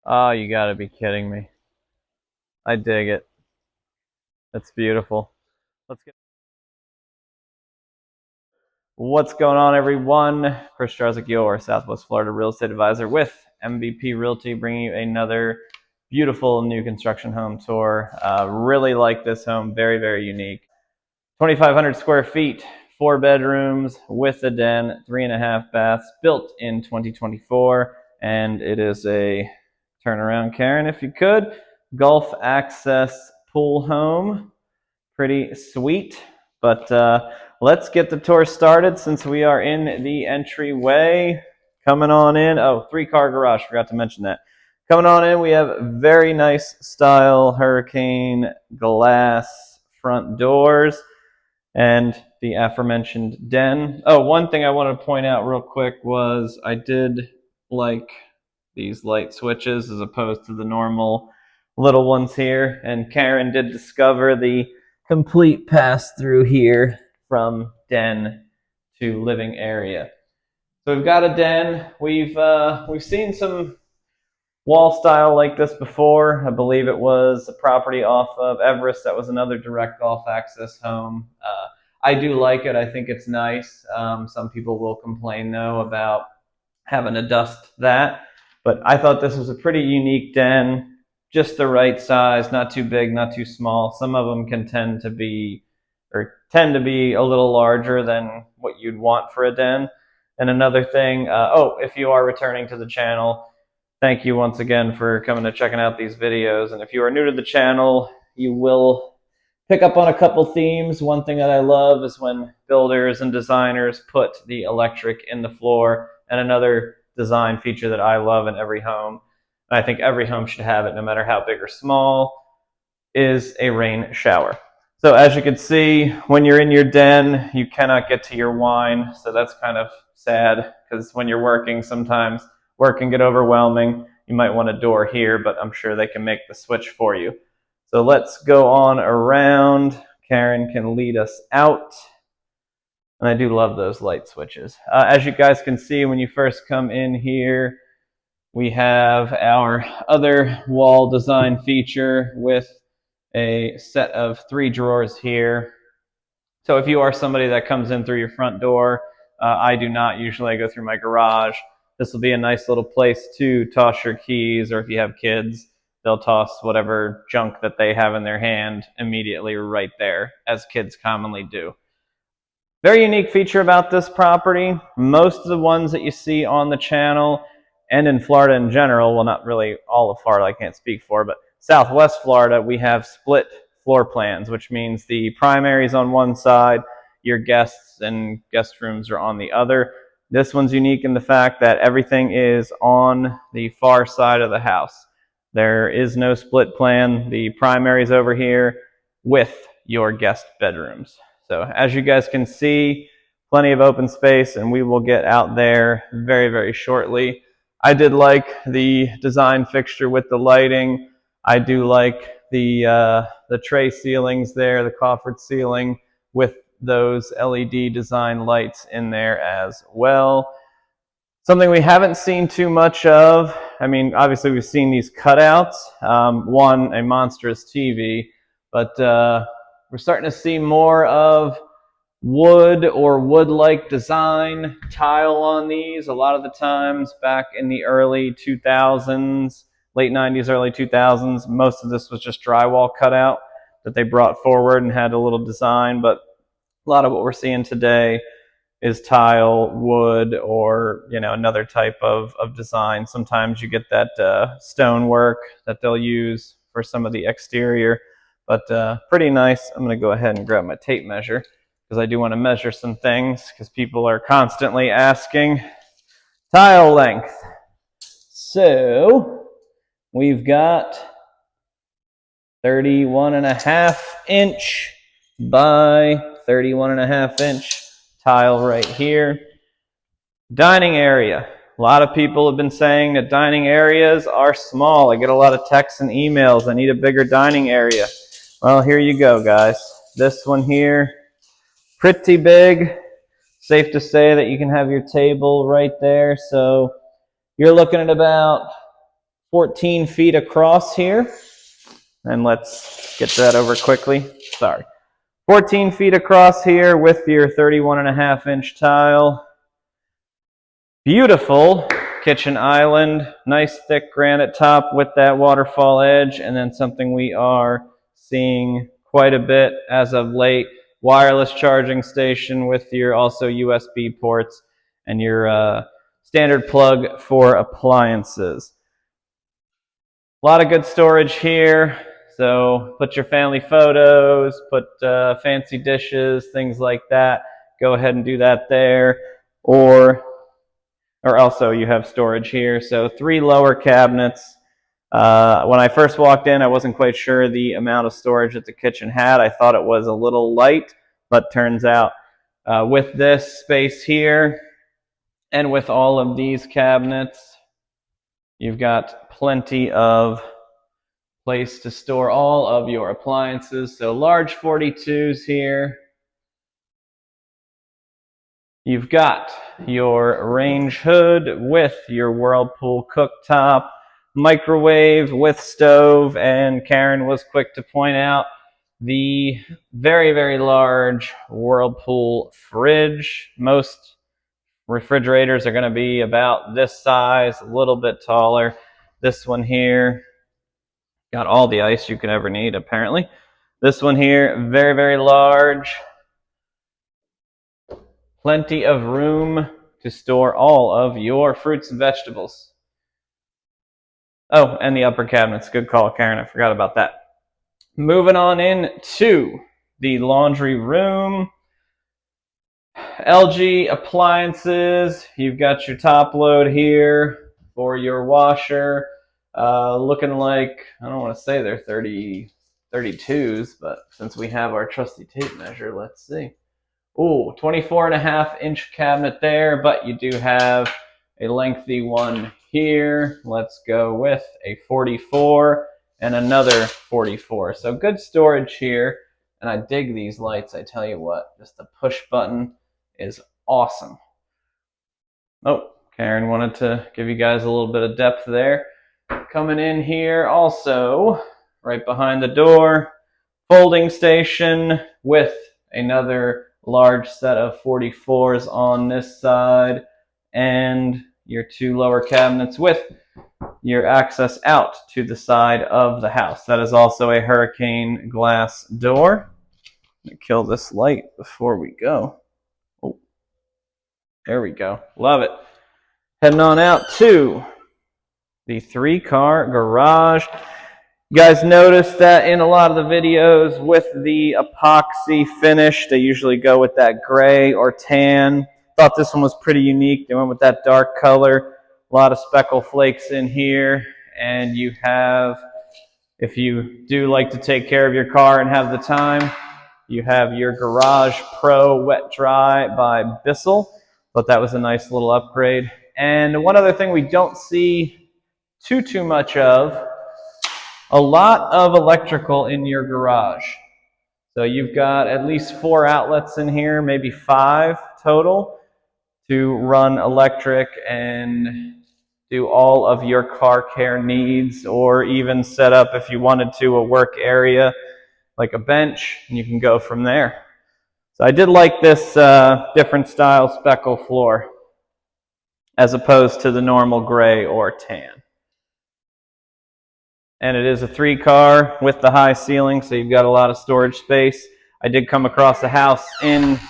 Oh, you gotta be kidding me. I dig it. That's beautiful. Let's get What's going on, everyone? Chris Jarzyk, your Southwest Florida real estate advisor with MVP Realty, bringing you another beautiful new construction home tour. Really like this home. Very, very unique. 2,500 square feet, 4 bedrooms with a den, 3.5 baths, built in 2024. And it is a turnaround, Karen, if you could. Gulf access pool home. Pretty sweet. But let's get the tour started since we are in the entryway. Coming on in. Oh, 3-car garage. Forgot to mention that. Coming on in, we have very nice style hurricane glass front doors and the aforementioned den. Oh, one thing I wanted to point out real quick was I did like these light switches as opposed to the normal little ones here. And Karen did discover the complete pass through here from den to living area. So we've got a den. We've seen some wall style like this before. I believe it was a property off of Everest that was another direct off access home. I do like it. I think it's nice. Some people will complain though about having to dust that, but I thought this was a pretty unique den, just the right size, not too big, not too small. Some of them can tend to be a little larger than what you'd want for a den. And another thing, if you are returning to the channel, thank you once again for coming to checking out these videos. And if you are new to the channel, you will pick up on a couple themes. One thing that I love is when builders and designers put the electric in the floor. And another design feature that I love in every home, and I think every home should have it no matter how big or small, is a rain shower. So as you can see, when you're in your den, you cannot get to your wine. So that's kind of sad because when you're working, sometimes work can get overwhelming. You might want a door here, but I'm sure they can make the switch for you. So let's go on around. Karen can lead us out. And I do love those light switches. As you guys can see, when you first come in here, we have our other wall design feature with a set of 3 drawers here. So if you are somebody that comes in through your front door, I do not usually. I go through my garage. This will be a nice little place to toss your keys, or if you have kids, they'll toss whatever junk that they have in their hand immediately right there, as kids commonly do. Very unique feature about this property. Most of the ones that you see on the channel and in Florida in general, well, not really all of Florida, I can't speak for, but Southwest Florida, we have split floor plans, which means the primary is on one side, your guests and guest rooms are on the other. This one's unique in the fact that everything is on the far side of the house. There is no split plan. The primary is over here with your guest bedrooms. So as you guys can see, plenty of open space, and we will get out there very, very shortly. I did like the design fixture with the lighting. I do like the tray ceilings there, the coffered ceiling with those LED design lights in there as well. Something we haven't seen too much of, I mean, obviously we've seen these cutouts. One, a monstrous TV, but we're starting to see more of wood or wood-like design tile on these. A lot of the times back in the early 2000s, late 90s, early 2000s, most of this was just drywall cutout that they brought forward and had a little design, but a lot of what we're seeing today is tile, wood, or another type of design. Sometimes you get that stone work that they'll use for some of the exterior, but pretty nice. I'm going to go ahead and grab my tape measure because I do want to measure some things because people are constantly asking tile length. So we've got 31.5-inch by 31.5-inch tile right here. Dining area. A lot of people have been saying that dining areas are small. I get a lot of texts and emails. I need a bigger dining area. Well, here you go, guys. This one here, pretty big. Safe to say that you can have your table right there. So you're looking at about 14 feet across here. And let's get that over quickly. Sorry. 14 feet across here with your 31.5-inch tile. Beautiful kitchen island. Nice thick granite top with that waterfall edge. And then something we are seeing quite a bit as of late. Wireless charging station with your also USB ports and your standard plug for appliances. A lot of good storage here. So put your family photos, put fancy dishes, things like that. Go ahead and do that there. Or also you have storage here. So 3 lower cabinets. When I first walked in, I wasn't quite sure the amount of storage that the kitchen had. I thought it was a little light, but turns out with this space here and with all of these cabinets, you've got plenty of place to store all of your appliances. So large 42s here. You've got your range hood with your Whirlpool cooktop, microwave with stove, and Karen was quick to point out the very, very large Whirlpool fridge. Most refrigerators are going to be about this size, a little bit taller. This one here got all the ice you could ever need, apparently. This one here, very, very large. Plenty of room to store all of your fruits and vegetables. Oh, and the upper cabinets. Good call, Karen. I forgot about that. Moving on in to the laundry room. LG appliances. You've got your top load here for your washer. Looking like, I don't want to say they're 32s, but since we have our trusty tape measure, let's see. Ooh, 24.5-inch cabinet there, but you do have a lengthy one here. Let's go with a 44 and another 44. So good storage here, and I dig these lights, I tell you what. Just the push button is awesome. Oh, Karen wanted to give you guys a little bit of depth there. Coming in here also, right behind the door, folding station with another large set of 44s on this side, and your 2 lower cabinets with your access out to the side of the house. That is also a hurricane glass door. Let me kill this light before we go. Oh, there we go. Love it. Heading on out to the 3-car garage. You guys notice that in a lot of the videos with the epoxy finish, they usually go with that gray or tan. Thought this one was pretty unique. They went with that dark color. A lot of speckle flakes in here. And you have, if you do like to take care of your car and have the time, you have your Garage Pro Wet Dry by Bissell. But that was a nice little upgrade. And one other thing we don't see too much of, a lot of electrical in your garage. So you've got at least 4 outlets in here, maybe 5 total, to run electric and do all of your car care needs, or even set up, if you wanted to, a work area like a bench, and you can go from there. So I did like this different style speckle floor as opposed to the normal gray or tan. And it is a 3-car with the high ceiling, so you've got a lot of storage space. I did come across a house in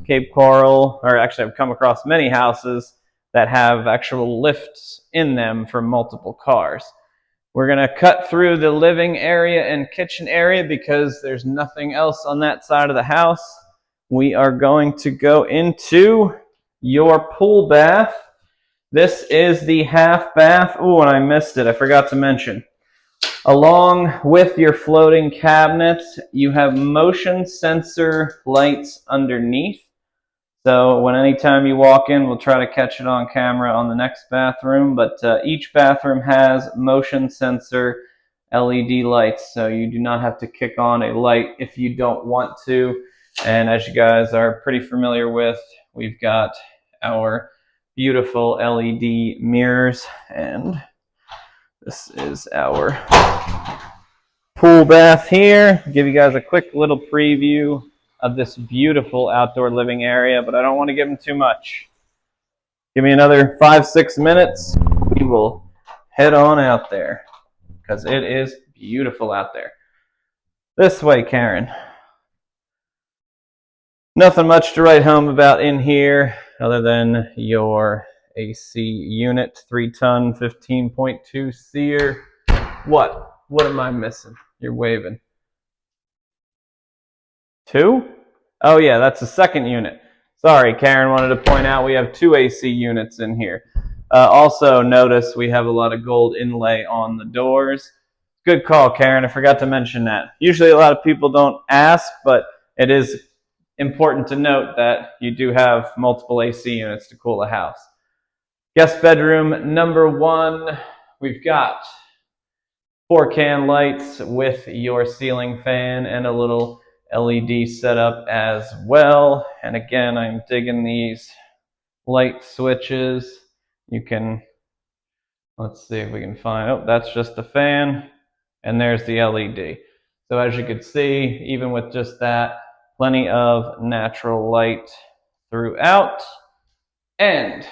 Cape Coral, or actually I've come across many houses that have actual lifts in them for multiple cars. We're going to cut through the living area and kitchen area because there's nothing else on that side of the house. We are going to go into your pool bath. This is the half bath. Oh, and I missed it. I forgot to mention. Along with your floating cabinets, you have motion sensor lights underneath. So anytime you walk in, we'll try to catch it on camera on the next bathroom. But each bathroom has motion sensor LED lights, so you do not have to kick on a light if you don't want to. And as you guys are pretty familiar with, we've got our beautiful LED mirrors, and This is our pool bath here. I'll give you guys a quick little preview of this beautiful outdoor living area, but I don't want to give them too much. Give me another 5-6 minutes. We will head on out there because it is beautiful out there. This way, Karen. Nothing much to write home about in here other than your AC unit, 3-ton, 15.2 SEER. What? What am I missing? You're waving. 2? Oh yeah, that's the second unit. Sorry, Karen wanted to point out we have 2 AC units in here. Also, notice we have a lot of gold inlay on the doors. Good call, Karen. I forgot to mention that. Usually a lot of people don't ask, but it is important to note that you do have multiple AC units to cool a house. Guest bedroom number 1, we've got 4 can lights with your ceiling fan and a little LED setup as well. And again, I'm digging these light switches. You can, let's see if we can find, oh, that's just the fan, and there's the LED. So as you can see, even with just that, plenty of natural light throughout. And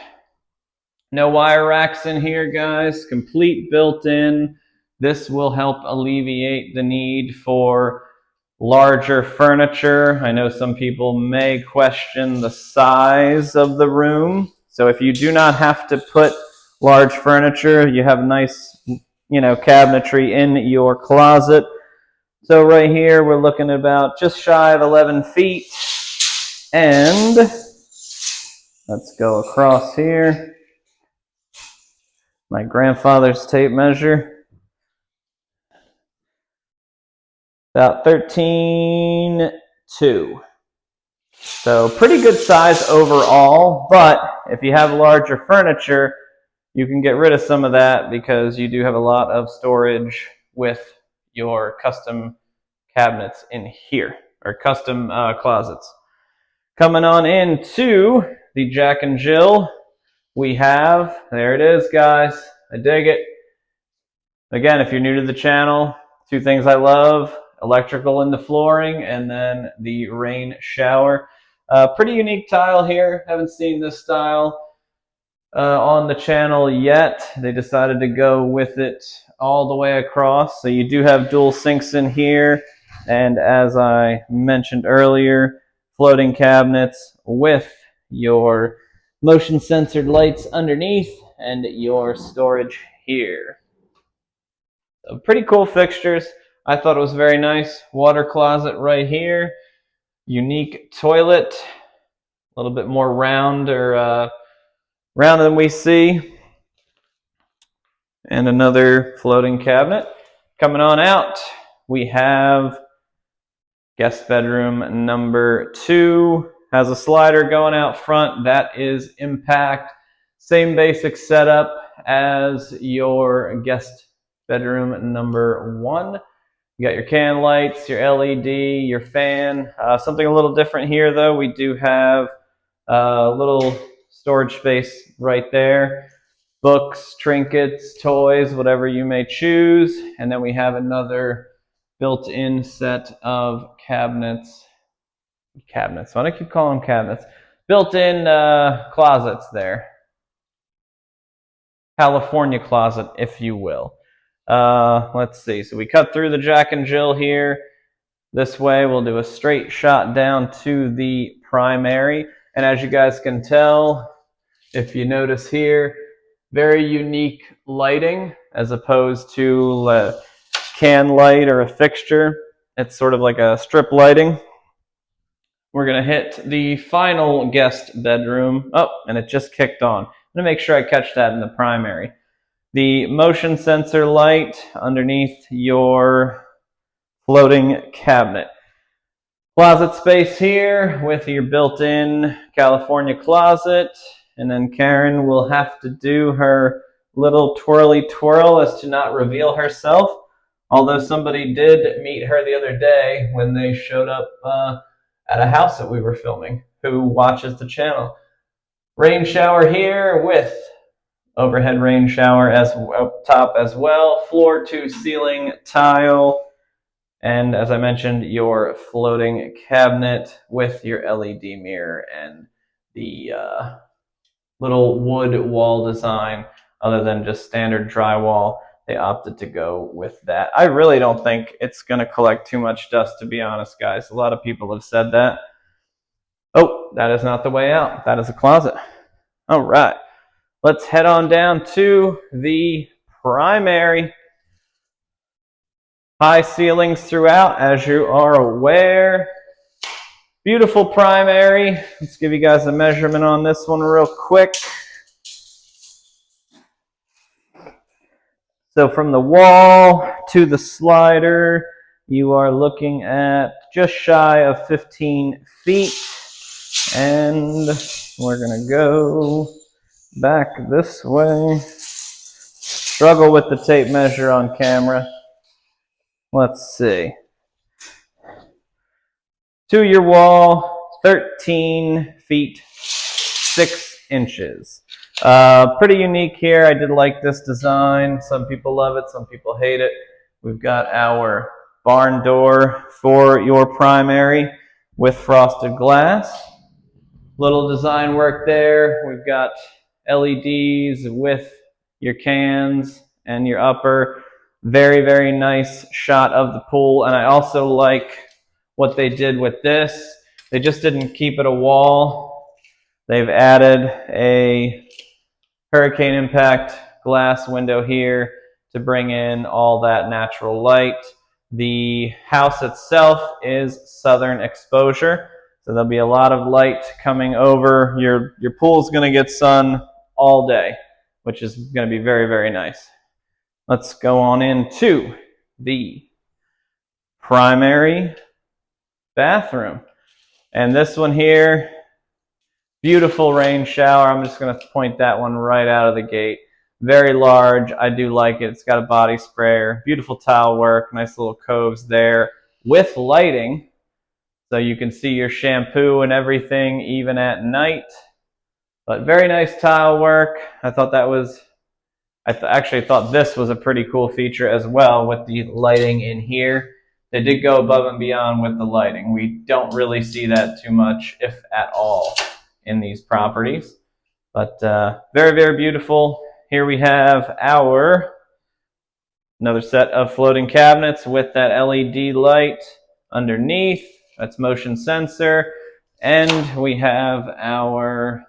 no wire racks in here, guys. Complete built-in. This will help alleviate the need for larger furniture. I know some people may question the size of the room. So if you do not have to put large furniture, you have nice, cabinetry in your closet. So right here, we're looking at about just shy of 11 feet. And let's go across here. My grandfather's tape measure. About 13.2. So pretty good size overall, but if you have larger furniture, you can get rid of some of that because you do have a lot of storage with your custom cabinets in here, or custom closets. Coming on into the Jack and Jill, we have, there it is, guys. I dig it. Again, if you're new to the channel, 2 things I love: electrical in the flooring, and then the rain shower. Pretty unique tile here. Haven't seen this style on the channel yet. They decided to go with it all the way across. So you do have dual sinks in here, and as I mentioned earlier, floating cabinets with your motion censored lights underneath and your storage here. So pretty cool fixtures. I thought it was very nice. Water closet right here. Unique toilet. A little bit more round than we see. And another floating cabinet. Coming on out, we have guest bedroom number 2. Has a slider going out front. That is impact. Same basic setup as your guest bedroom number 1. You got your can lights, your LED, your fan. Something a little different here, though. We do have a little storage space right there. Books, trinkets, toys, whatever you may choose. And then we have another built-in set of cabinets. Cabinets. Why do I keep calling them cabinets? Built-in closets there. California closet, if you will. Let's see. So we cut through the Jack and Jill here. This way, we'll do a straight shot down to the primary. And as you guys can tell, if you notice here, very unique lighting as opposed to a can light or a fixture. It's sort of like a strip lighting. We're going to hit the final guest bedroom. Oh, and it just kicked on. I'm going to make sure I catch that in the primary. The motion sensor light underneath your floating cabinet. Closet space here with your built-in California closet. And then Karen will have to do her little twirly twirl as to not reveal herself. Although somebody did meet her the other day when they showed up at a house that we were filming, who watches the channel. Rain shower here with Overhead rain shower as up top as well. Floor to ceiling tile. And as I mentioned, your floating cabinet with your LED mirror and the little wood wall design. Other than just standard drywall, they opted to go with that. I really don't think it's going to collect too much dust, to be honest, guys. A lot of people have said that. Oh, that is not the way out. That is a closet. All right. Let's head on down to the primary. High ceilings throughout, as you are aware. Beautiful primary. Let's give you guys a measurement on this one real quick. So from the wall to the slider, you are looking at just shy of 15 feet. And we're going to go back this way. Struggle with the tape measure on camera. Let's see. To your wall, 13 feet, 6 inches. Pretty unique here. I did like this design. Some people love it, some people hate it. We've got our barn door for your primary with frosted glass. Little design work there. We've got LEDs with your cans and your upper. Very, very nice shot of the pool. And I also like what they did with this. They just didn't keep it a wall. They've added a hurricane impact glass window here to bring in all that natural light. The house itself is southern exposure, so there'll be a lot of light coming over. Your pool's going to get sun all day, which is going to be very, very nice. Let's go on into the primary bathroom. And this one here, beautiful rain shower. I'm just going to point that one right out of the gate. Very large. I do like it. It's got a body sprayer. Beautiful tile work. Nice little coves there with lighting. So you can see your shampoo and everything even at night. But very nice tile work. I thought that was, actually thought this was a pretty cool feature as well with the lighting in here. They did go above and beyond with the lighting. We don't really see that too much, if at all, in these properties. But very, very beautiful. Here we have another set of floating cabinets with that LED light underneath. That's motion sensor. And we have our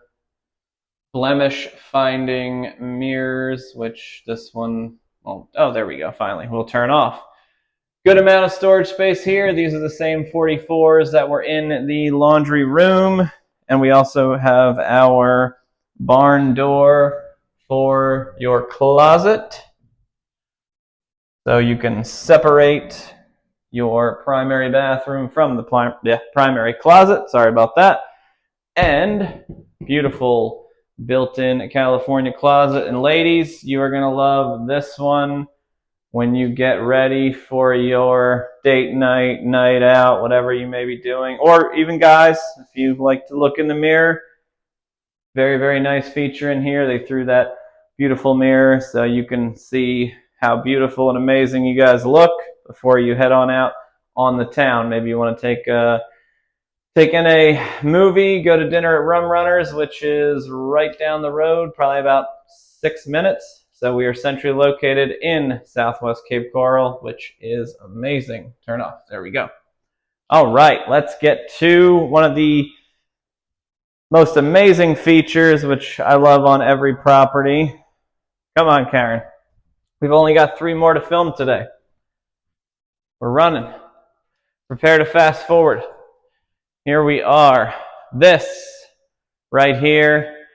blemish finding mirrors, which this one, oh, there we go, finally, we'll turn off. Good amount of storage space here. These are the same 44s that were in the laundry room. And we also have our barn door for your closet. So you can separate your primary bathroom from the primary closet. Sorry about that. And beautiful built-in California closet. And ladies, you are going to love this one when you get ready for your date night, night out, whatever you may be doing. Or even guys, if you like to look in the mirror. Very, very nice feature in here. They threw that beautiful mirror so you can see how beautiful and amazing you guys look before you head on out on the town. Maybe you want to take in a movie, go to dinner at Rum Runners, which is right down the road, probably about 6 minutes. So we are centrally located in Southwest Cape Coral, which is amazing. Turn off. There we go. All right, let's get to one of the most amazing features, which I love on every property. Come on, Karen. We've only got 3 more to film today. We're running. Prepare to fast forward. Here we are. This right here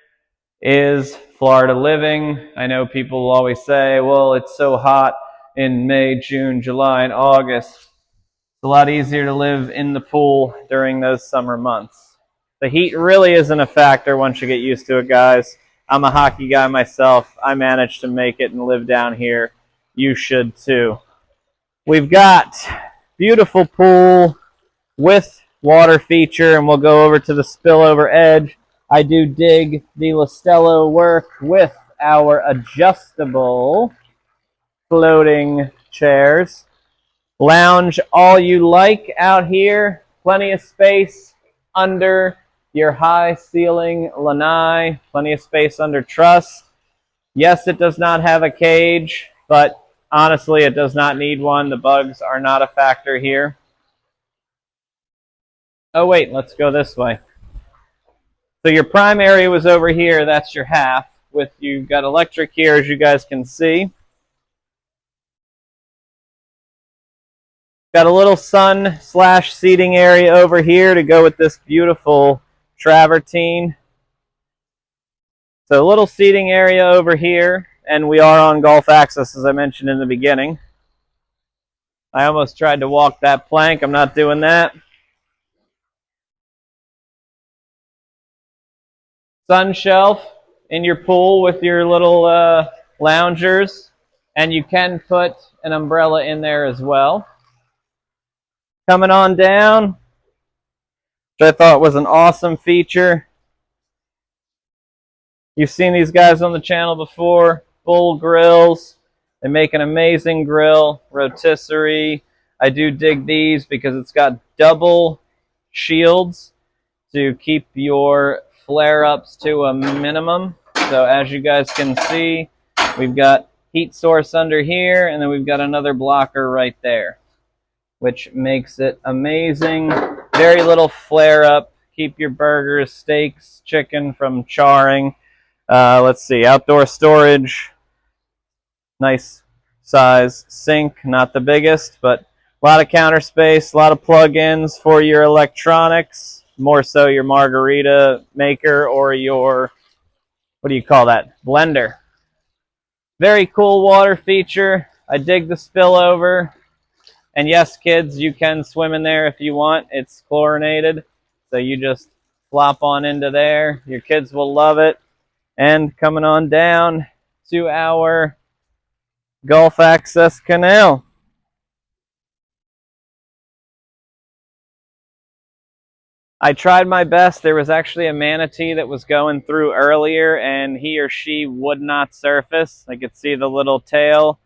is Florida living. I know people will always say, well, it's so hot in May, June, July, and August. It's a lot easier to live in the pool during those summer months. The heat really isn't a factor once you get used to it, guys. I'm a hockey guy myself. I managed to make it and live down here. You should too. We've got beautiful pool with water feature, and we'll go over to the spillover edge. I do dig the Listello work with our adjustable floating chairs. Lounge all you like out here. Plenty of space under your high ceiling lanai. Plenty of space under truss. Yes, it does not have a cage, but honestly, it does not need one. The bugs are not a factor here. Oh wait, let's go this way. So your prime area was over here. That's your half. You've got electric here, as you guys can see. Got a little sun/seating area over here to go with this beautiful travertine. So a little seating area over here, and we are on golf access, as I mentioned in the beginning. I almost tried to walk that plank. I'm not doing that. Sun shelf in your pool with your little loungers, and you can put an umbrella in there as well. Coming on down, which I thought was an awesome feature. You've seen these guys on the channel before, full grills. They make an amazing grill, rotisserie. I do dig these because it's got double shields to keep your flare-ups to a minimum. So as you guys can see, we've got heat source under here, and then we've got another blocker right there, which makes it amazing. Very little flare-up. Keep your burgers, steaks, chicken from charring. Let's see, outdoor storage. Nice size sink, not the biggest, but a lot of counter space, a lot of plug-ins for your electronics, more so your margarita maker or your, what do you call that, blender. Very cool water feature. I dig the spillover. And yes, kids, you can swim in there if you want. It's chlorinated, so you just flop on into there. Your kids will love it. And coming on down to our Gulf access canal. I tried my best. There was actually a manatee that was going through earlier, and he or she would not surface. I could see the little tail,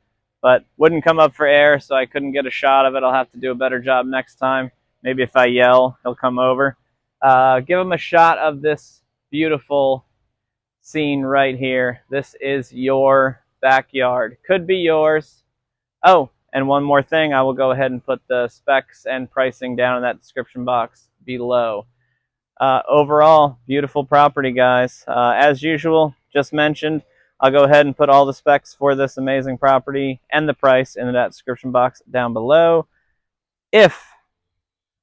but wouldn't come up for air, so I couldn't get a shot of it. I'll have to do a better job next time. Maybe if I yell, he'll come over. Give him a shot of this beautiful scene right here. This is your backyard. Could be yours. Oh, and one more thing. I will go ahead and put the specs and pricing down in that description box below. Overall, beautiful property, guys. As usual, just mentioned, I'll go ahead and put all the specs for this amazing property and the price in that description box down below. If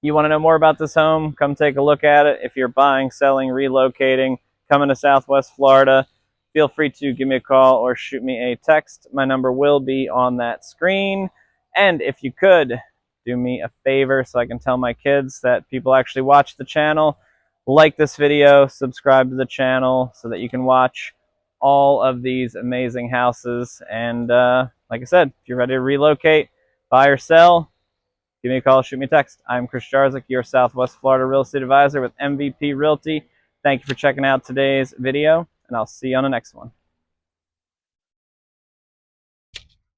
you want to know more about this home, come take a look at it. If you're buying, selling, relocating, coming to Southwest Florida, feel free to give me a call or shoot me a text. My number will be on that screen. And if you could, do me a favor so I can tell my kids that people actually watch the channel. Like this video, subscribe to the channel so that you can watch all of these amazing houses. And like I said, if you're ready to relocate, buy or sell, give me a call, shoot me a text. I'm Chris Jarzyk, your Southwest Florida real estate advisor with MVP Realty. Thank you for checking out today's video, and I'll see you on the next one.